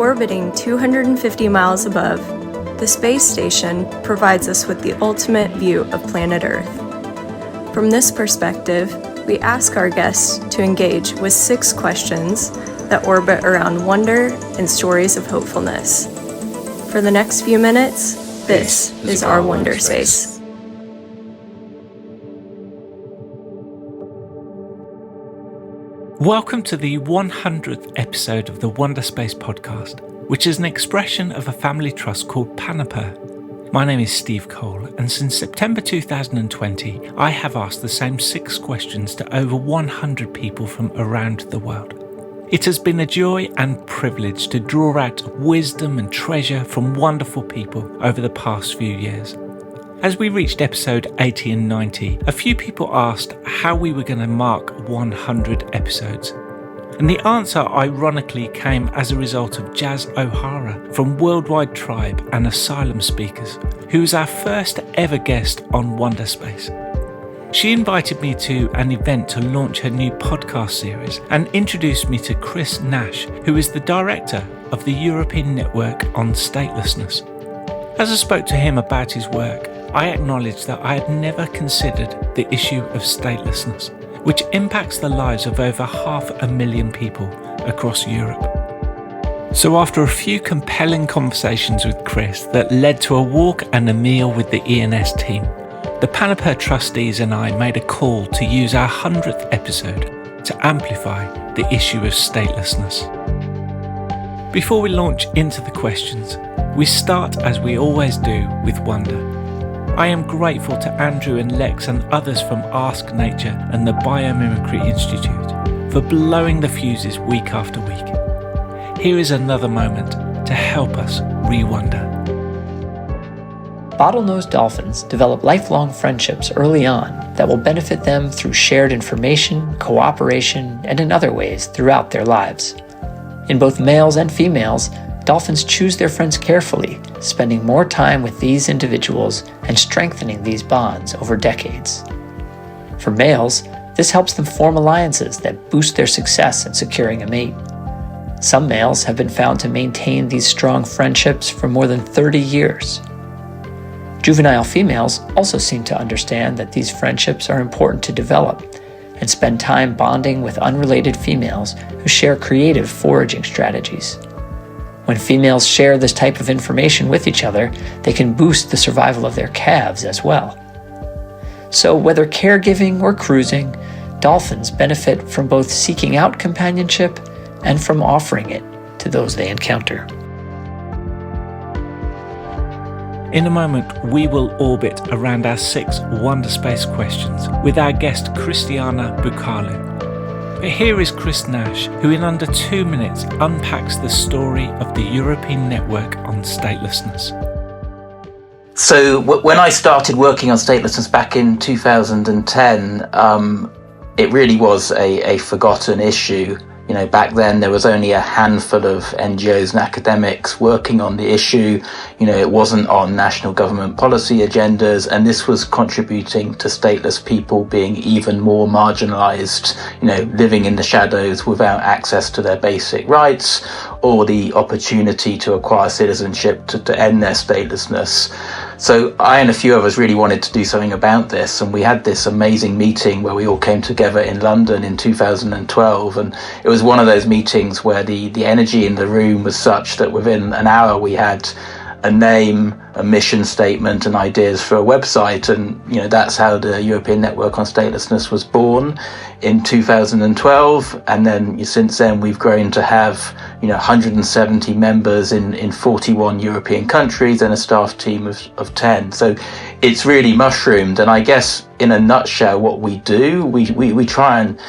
Orbiting 250 miles above, the space station provides us with the ultimate view of planet Earth. From this perspective, we ask our guests to engage with 6 questions that orbit around wonder and stories of hopefulness. For the next few minutes, this is our Wonderspace. Welcome to the 100th episode of the Wonderspace Podcast, which is an expression of a family trust called Panaper. My name is Steve Cole, and since September 2020, I have asked the same 6 questions to over 100 people from around the world. It has been a joy and privilege to draw out wisdom and treasure from wonderful people over the past few years. As we reached episode 80 and 90, a few people asked how we were going to mark 100 episodes. And the answer ironically came as a result of Jazz O'Hara from Worldwide Tribe and Asylum Speakers, who was our first ever guest on Wonderspace. She invited me to an event to launch her new podcast series and introduced me to Chris Nash, who is the director of the European network on Statelessness. As I spoke to him about his work, I acknowledged that I had never considered the issue of statelessness, which impacts the lives of over 500,000 people across Europe. So after a few compelling conversations with Chris that led to a walk and a meal with the ENS team, the Panaper trustees and I made a call to use our 100th episode to amplify the issue of statelessness. Before we launch into the questions, we start as we always do with wonder. I am grateful to Andrew and Lex and others from Ask Nature and the Biomimicry Institute for blowing the fuses week after week. Here is another moment to help us re-wonder. Bottlenose dolphins develop lifelong friendships early on that will benefit them through shared information, cooperation, and in other ways throughout their lives. In both males and females, dolphins choose their friends carefully, spending more time with these individuals and strengthening these bonds over decades. For males, this helps them form alliances that boost their success in securing a mate. Some males have been found to maintain these strong friendships for more than 30 years. Juvenile females also seem to understand that these friendships are important to develop and spend time bonding with unrelated females who share creative foraging strategies. When females share this type of information with each other, they can boost the survival of their calves as well. So whether caregiving or cruising, dolphins benefit from both seeking out companionship and from offering it to those they encounter. In a moment, we will orbit around our 6 Wonderspace questions with our guest Chistiana Bukalo. But here is Chris Nash, who in under 2 minutes unpacks the story of the European network on statelessness. So when I started working on statelessness back in 2010, it really was a forgotten issue. You know, back then there was only a handful of NGOs and academics working on the issue. You know, it wasn't on national government policy agendas, and this was contributing to stateless people being even more marginalized, you know, living in the shadows without access to their basic rights or the opportunity to acquire citizenship to end their statelessness. So I and a few of us really wanted to do something about this, and we had this amazing meeting where we all came together in London in 2012, and it was one of those meetings where the energy in the room was such that within an hour we had a name, a mission statement, and ideas for a website. And you know, that's how the European Network on Statelessness was born in 2012. And then since then we've grown to have 170 members in 41 European countries and a staff team of 10. So it's really mushroomed. And I guess in a nutshell, what we do, we try and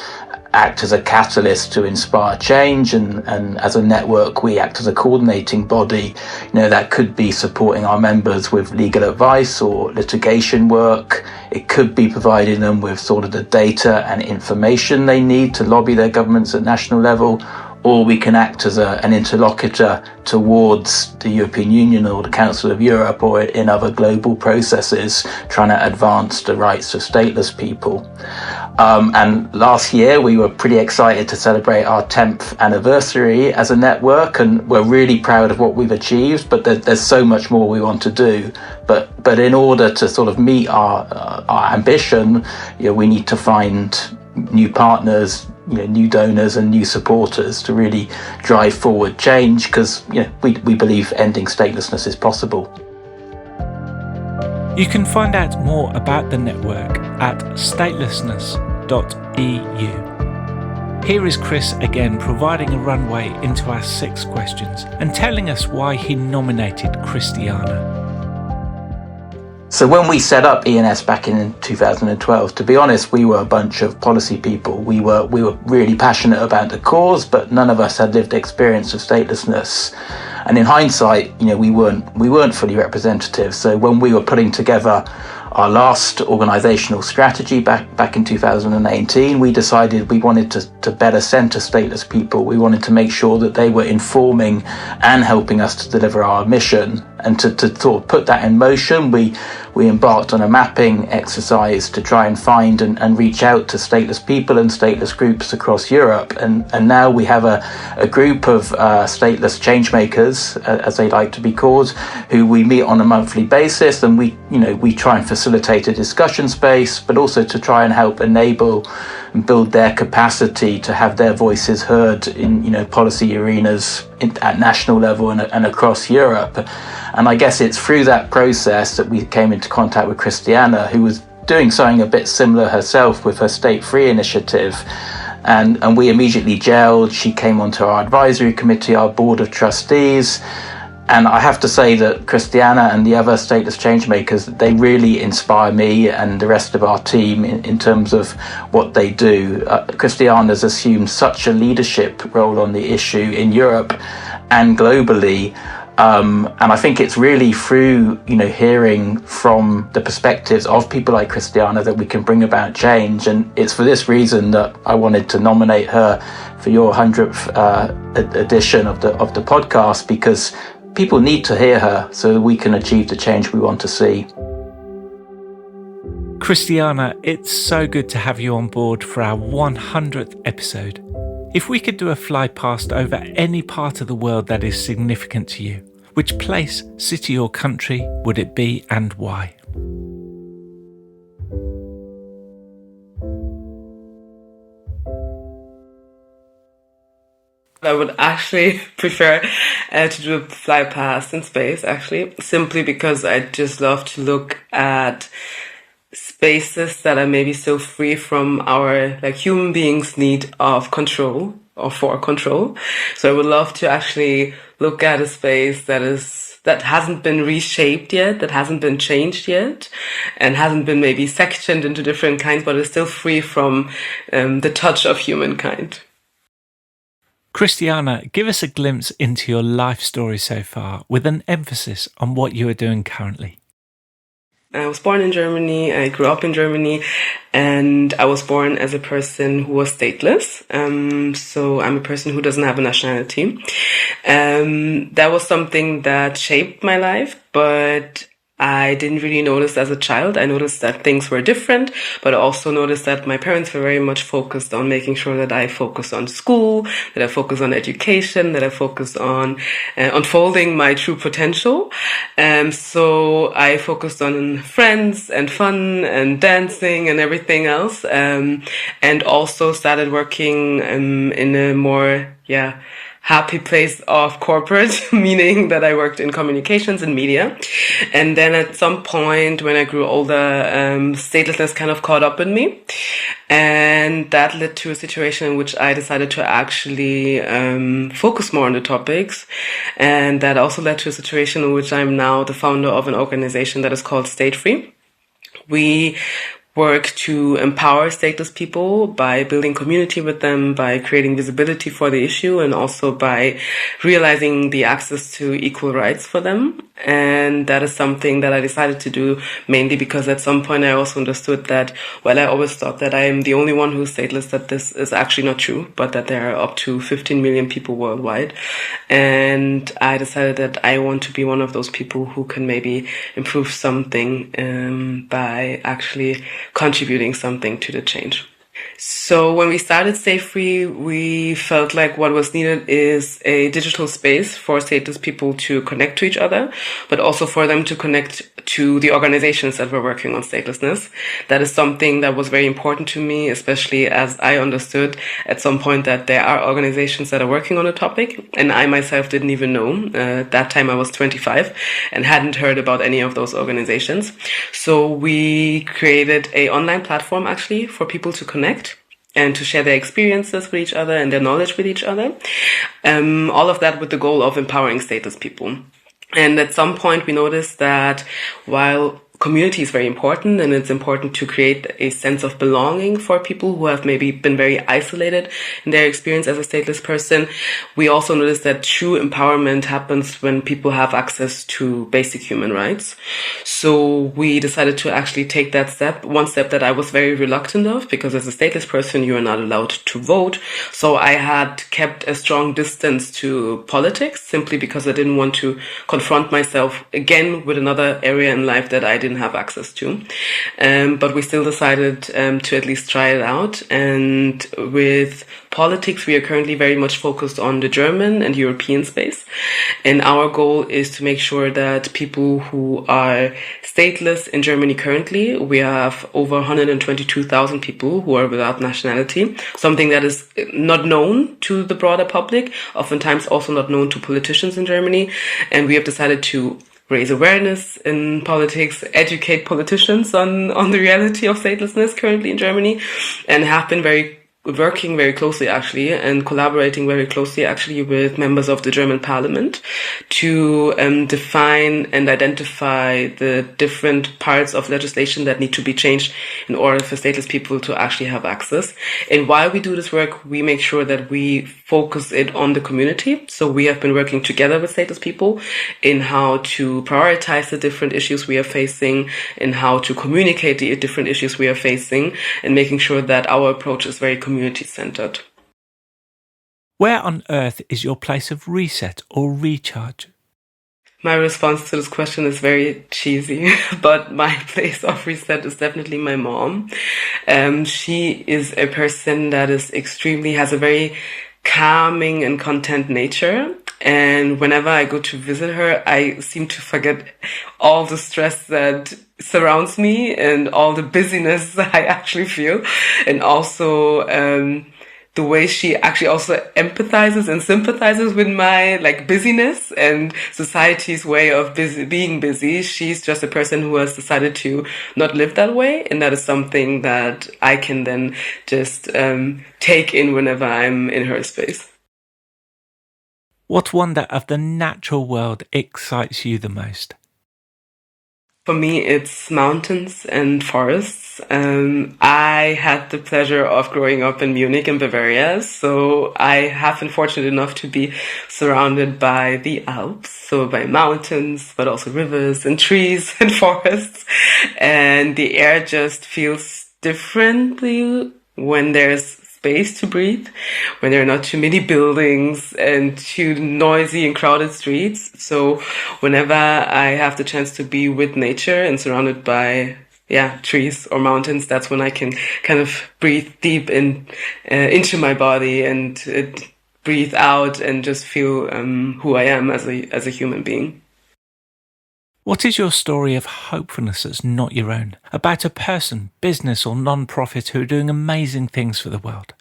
act as a catalyst to inspire change, and as a network we act as a coordinating body, that could be supporting our members with legal advice or litigation work. It could be providing them with sort of the data and information they need to lobby their governments at national level, or we can act as an interlocutor towards the European Union or the Council of Europe or in other global processes trying to advance the rights of stateless people. And last year we were pretty excited to celebrate our 10th anniversary as a network, and we're really proud of what we've achieved, but there's so much more we want to do. But in order to sort of meet our ambition, we need to find new partners, new donors and new supporters to really drive forward change, because we believe ending statelessness is possible. You can find out more about the network at statelessness.eu. Here is Chris again, providing a runway into our 6 questions and telling us why he nominated Christiana. So when we set up ENS back in 2012, to be honest, we were a bunch of policy people. We were really passionate about the cause, but none of us had lived experience of statelessness. And in hindsight, we weren't fully representative. So when we were putting together our last organisational strategy back in 2018, we decided we wanted to better centre stateless people. We wanted to make sure that they were informing and helping us to deliver our mission. And to sort of put that in motion, we embarked on a mapping exercise to try and find and reach out to stateless people and stateless groups across Europe. And now we have a group of stateless changemakers, as they like to be called, who we meet on a monthly basis, and we try and facilitate a discussion space, but also to try and help enable and build their capacity to have their voices heard in policy arenas at national level and across Europe. And I guess it's through that process that we came into contact with Christiana, who was doing something a bit similar herself with her Statefree initiative. And we immediately gelled. She came onto our advisory committee, our board of trustees. And I have to say that Christiana and the other stateless changemakers, they really inspire me and the rest of our team in terms of what they do. Christiana's assumed such a leadership role on the issue in Europe and globally. And I think it's really through, hearing from the perspectives of people like Christiana that we can bring about change. And it's for this reason that I wanted to nominate her for your 100th edition of the podcast, because people need to hear her so we can achieve the change we want to see. Christiana, it's so good to have you on board for our 100th episode. If we could do a fly past over any part of the world that is significant to you, which place, city or country would it be and why? I would actually prefer to do a fly past in space, actually, simply because I just love to look at spaces that are maybe so free from our human beings' need of control or for control. So I would love to actually look at a space that hasn't been reshaped yet, that hasn't been changed yet, and hasn't been maybe sectioned into different kinds, but is still free from the touch of humankind. Christiana, give us a glimpse into your life story so far, with an emphasis on what you are doing currently. I was born in Germany, I grew up in Germany, and I was born as a person who was stateless. So I'm a person who doesn't have a nationality. That was something that shaped my life, but I didn't really notice as a child. I noticed that things were different, but I also noticed that my parents were very much focused on making sure that I focus on school, that I focus on education, that I focus on unfolding my true potential. So I focused on friends and fun and dancing and everything else. And also started working in a more, happy place of corporate, meaning that I worked in communications and media. And then at some point when I grew older, statelessness kind of caught up in me. And that led to a situation in which I decided to actually focus more on the topics. And that also led to a situation in which I'm now the founder of an organization that is called Statefree. We work to empower stateless people by building community with them, by creating visibility for the issue, and also by realizing the access to equal rights for them. And that is something that I decided to do mainly because at some point I also understood that, I always thought that I am the only one who's stateless, that this is actually not true, but that there are up to 15 million people worldwide. And I decided that I want to be one of those people who can maybe improve something by actually contributing something to the change. So when we started Statefree, we felt like what was needed is a digital space for stateless people to connect to each other, but also for them to connect to the organizations that were working on statelessness. That is something that was very important to me, especially as I understood at some point that there are organizations that are working on a topic, and I myself didn't even know. At that time I was 25 and hadn't heard about any of those organizations. So we created an online platform actually for people to connect and to share their experiences with each other and their knowledge with each other. All of that with the goal of empowering stateless people. And at some point we noticed that while community is very important, and it's important to create a sense of belonging for people who have maybe been very isolated in their experience as a stateless person, we also notice that true empowerment happens when people have access to basic human rights. So we decided to actually take that step, one step that I was very reluctant of, because as a stateless person, you are not allowed to vote. So I had kept a strong distance to politics simply because I didn't want to confront myself again with another area in life that I didn't have access to. But we still decided to at least try it out. And with politics, we are currently very much focused on the German and European space. And our goal is to make sure that people who are stateless in Germany currently, we have over 122,000 people who are without nationality, something that is not known to the broader public, oftentimes also not known to politicians in Germany. And we have decided to raise awareness in politics, educate politicians on the reality of statelessness currently in Germany, and have been working very closely actually and collaborating very closely actually with members of the German parliament to define and identify the different parts of legislation that need to be changed in order for stateless people to actually have access. And while we do this work, we make sure that we focus it on the community. So we have been working together with stateless people in how to prioritize the different issues we are facing, in how to communicate the different issues we are facing, and making sure that our approach is very community-centered. Where on earth is your place of reset or recharge? My response to this question is very cheesy, but my place of reset is definitely my mom. She is a person that has a very calming and content nature. And whenever I go to visit her, I seem to forget all the stress that surrounds me and all the busyness that I actually feel. And also, the way she actually also empathizes and sympathizes with my busyness and society's way of being busy. She's just a person who has decided to not live that way. And that is something that I can then just take in whenever I'm in her space. What wonder of the natural world excites you the most? For me, it's mountains and forests. I had the pleasure of growing up in Munich in Bavaria, so I have been fortunate enough to be surrounded by the Alps, so by mountains, but also rivers and trees and forests. And the air just feels differently when there's space to breathe, when there are not too many buildings and too noisy and crowded streets. So whenever I have the chance to be with nature and surrounded by trees or mountains, that's when I can kind of breathe deep into my body and breathe out and just feel who I am as a human being. What is your story of hopefulness that's not your own, about a person, business or non-profit who are doing amazing things for the world?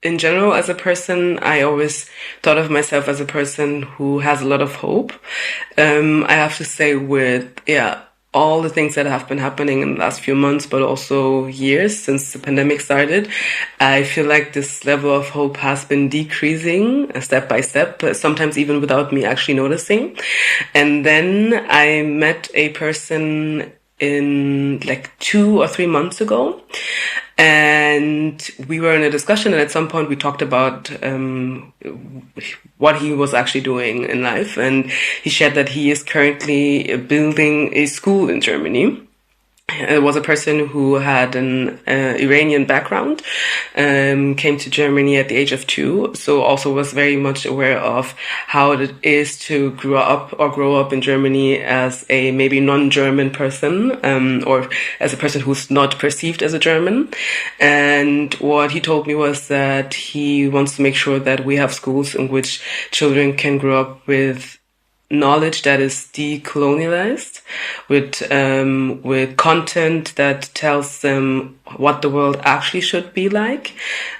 In general, as a person, I always thought of myself as a person who has a lot of hope. I have to say with, all the things that have been happening in the last few months, but also years since the pandemic started, I feel like this level of hope has been decreasing step by step, but sometimes even without me actually noticing. And then I met a person in 2 or 3 months ago, and we were in a discussion, and at some point we talked about what he was actually doing in life. And he shared that he is currently building a school in Germany. It was a person who had an Iranian background, came to Germany at the age of 2, so also was very much aware of how it is to grow up in Germany as a maybe non-German person, or as a person who's not perceived as a German. And what he told me was that he wants to make sure that we have schools in which children can grow up with knowledge that is decolonialized, with content that tells them what the world actually should be like,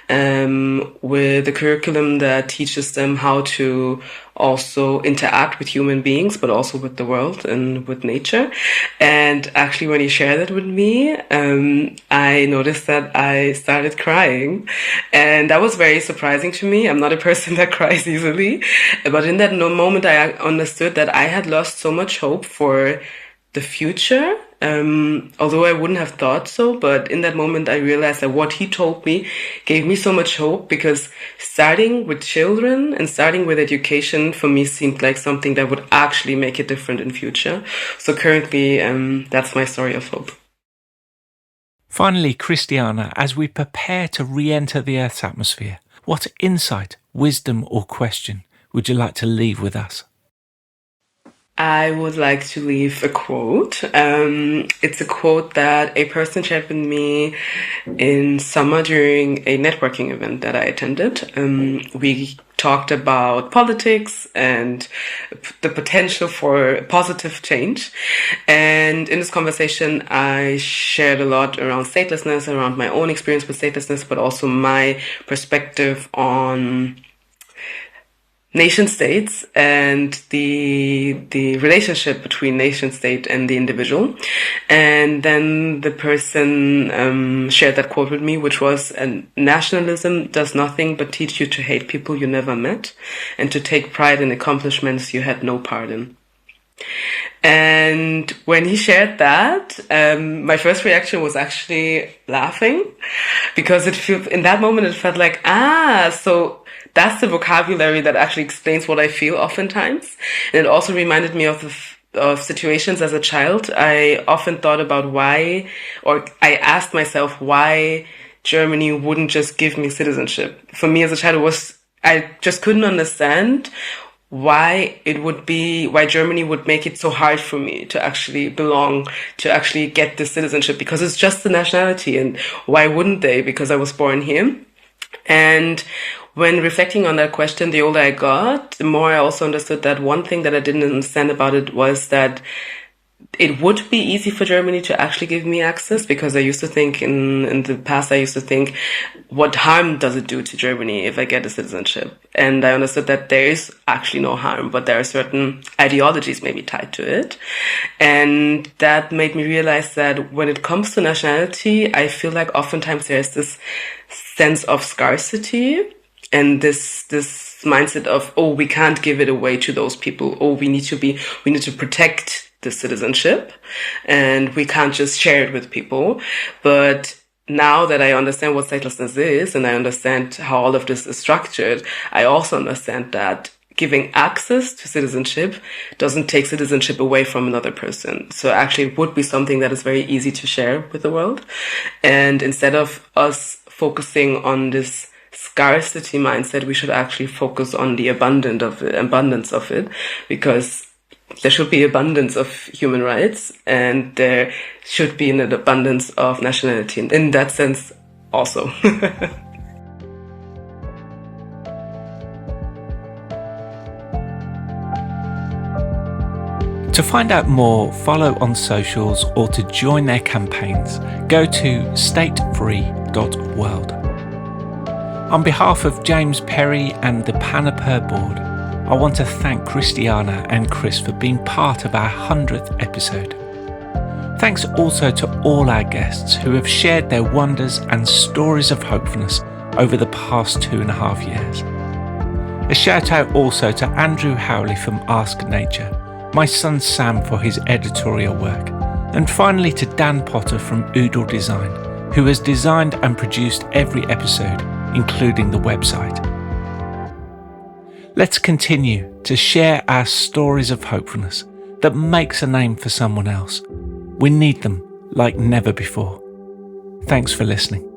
with a curriculum that teaches them how to also interact with human beings, but also with the world and with nature. And actually, when he shared it with me, I noticed that I started crying, and that was very surprising to me. I'm not a person that cries easily, but in that moment, I understood that I had lost so much hope for the future, although I wouldn't have thought so. But in that moment, I realized that what he told me gave me so much hope, because starting with children and starting with education for me seemed like something that would actually make a difference in future. So currently, that's my story of hope. Finally, Christiana, as we prepare to re-enter the Earth's atmosphere, what insight, wisdom or question would you like to leave with us? I would like to leave a quote. It's a quote that a person shared with me in summer during a networking event that I attended. We talked about politics and the potential for positive change. And in this conversation, I shared a lot around statelessness, around my own experience with statelessness, but also my perspective on nation states and the relationship between nation state and the individual. And then the person shared that quote with me, which was, nationalism does nothing but teach you to hate people you never met and to take pride in accomplishments you had no part in. And when he shared that, my first reaction was actually laughing, because in that moment it felt like, so that's the vocabulary that actually explains what I feel oftentimes. And it also reminded me of situations as a child. I often thought about I asked myself why Germany wouldn't just give me citizenship. For me as a child, I just couldn't understand why Germany would make it so hard for me to actually belong, to actually get this citizenship, because it's just the nationality, and why wouldn't they? Because I was born here. And when reflecting on that question, the older I got, the more I also understood that one thing that I didn't understand about it was that it would be easy for Germany to actually give me access, because I used to think in the past, what harm does it do to Germany if I get a citizenship? And I understood that there is actually no harm, but there are certain ideologies maybe tied to it. And that made me realize that when it comes to nationality, I feel like oftentimes there's this sense of scarcity and this mindset of, we can't give it away to those people. We need to protect the citizenship, and we can't just share it with people. But now that I understand what statelessness is, and I understand how all of this is structured, I also understand that giving access to citizenship doesn't take citizenship away from another person. So actually it would be something that is very easy to share with the world. And instead of us focusing on this scarcity mindset, we should actually focus on the abundance of it, because there should be abundance of human rights, and there should be an abundance of nationality in that sense also. To find out more, follow on socials, or to join their campaigns, go to statefree.world. On behalf of James Perry and the Panaper board, I want to thank Christiana and Chris for being part of our 100th episode. Thanks also to all our guests who have shared their wonders and stories of hopefulness over the past 2.5 years. A shout out also to Andrew Howley from Ask Nature, my son Sam for his editorial work, and finally to Dan Potter from Oodle Design, who has designed and produced every episode, including the website. Let's continue to share our stories of hopefulness that makes a name for someone else. We need them. like never before. Thanks for listening.